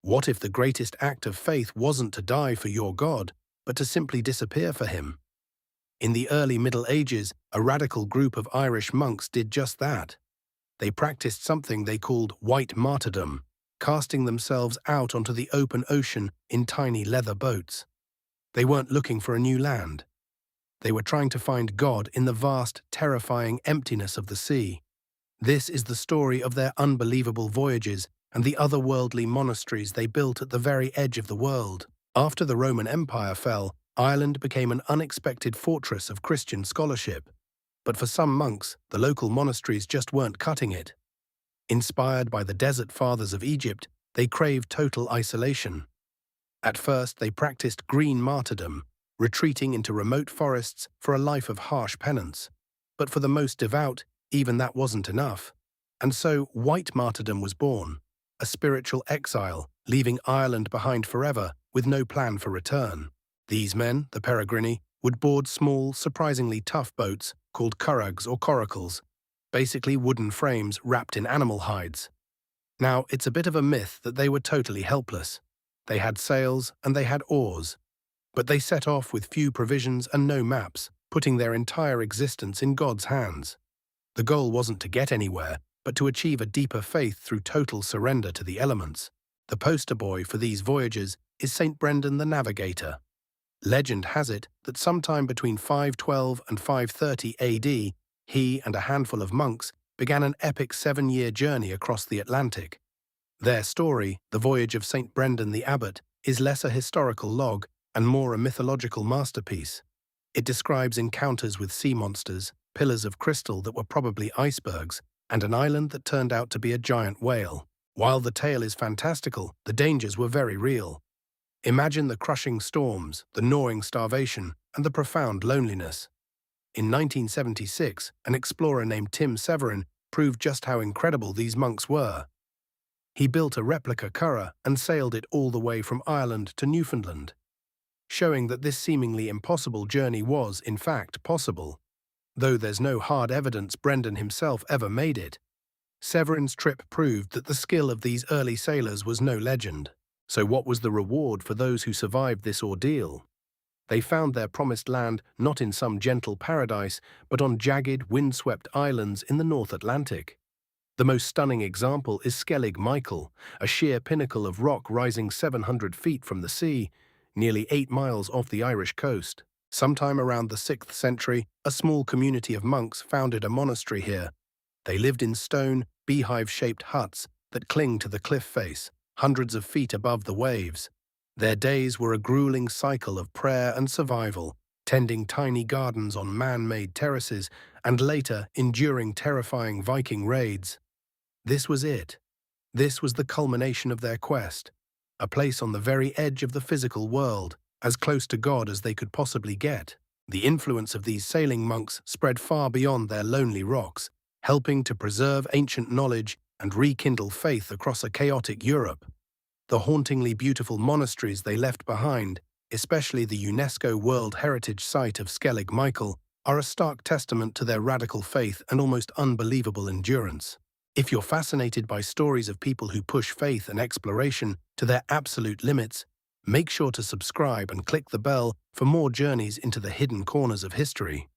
What if the greatest act of faith wasn't to die for your God, but to simply disappear for him? In the early Middle Ages, a radical group of Irish monks did just that. They practiced something they called white martyrdom, casting themselves out onto the open ocean in tiny leather boats. They weren't looking for a new land. They were trying to find God in the vast, terrifying emptiness of the sea. This is the story of their unbelievable voyages and the otherworldly monasteries they built at the very edge of the world. After the Roman Empire fell, Ireland became an unexpected fortress of Christian scholarship. But for some monks, the local monasteries just weren't cutting it. Inspired by the desert fathers of Egypt, they craved total isolation. At first, they practiced green martyrdom, retreating into remote forests for a life of harsh penance. But for the most devout, even that wasn't enough. And so white martyrdom was born, a spiritual exile, leaving Ireland behind forever with no plan for return. These men, the peregrini, would board small, surprisingly tough boats called curraghs or coracles, basically wooden frames wrapped in animal hides. Now, it's a bit of a myth that they were totally helpless. They had sails and they had oars, but they set off with few provisions and no maps, putting their entire existence in God's hands. The goal wasn't to get anywhere, but to achieve a deeper faith through total surrender to the elements. The poster boy for these voyages is St. Brendan the Navigator. Legend has it that sometime between 512 and 530 AD, he and a handful of monks began an epic 7-year journey across the Atlantic. Their story, the voyage of St. Brendan the Abbot, is less a historical log and more a mythological masterpiece. It describes encounters with sea monsters, pillars of crystal that were probably icebergs, and an island that turned out to be a giant whale. While the tale is fantastical, the dangers were very real. Imagine the crushing storms, the gnawing starvation, and the profound loneliness. In 1976, an explorer named Tim Severin proved just how incredible these monks were. He built a replica curragh and sailed it all the way from Ireland to Newfoundland, showing that this seemingly impossible journey was, in fact, possible. Though there's no hard evidence Brendan himself ever made it, Severin's trip proved that the skill of these early sailors was no legend. So what was the reward for those who survived this ordeal? They found their promised land not in some gentle paradise, but on jagged, windswept islands in the North Atlantic. The most stunning example is Skellig Michael, a sheer pinnacle of rock rising 700 feet from the sea, nearly 8 miles off the Irish coast. Sometime around the 6th century, a small community of monks founded a monastery here. They lived in stone, beehive-shaped huts that cling to the cliff face, hundreds of feet above the waves. Their days were a grueling cycle of prayer and survival, tending tiny gardens on man-made terraces, and later enduring terrifying Viking raids. This was it. This was the culmination of their quest, a place on the very edge of the physical world, as close to God as they could possibly get. The influence of these sailing monks spread far beyond their lonely rocks, helping to preserve ancient knowledge and rekindle faith across a chaotic Europe. The hauntingly beautiful monasteries they left behind, especially the UNESCO World Heritage Site of Skellig Michael, are a stark testament to their radical faith and almost unbelievable endurance. If you're fascinated by stories of people who push faith and exploration to their absolute limits, make sure to subscribe and click the bell for more journeys into the hidden corners of history.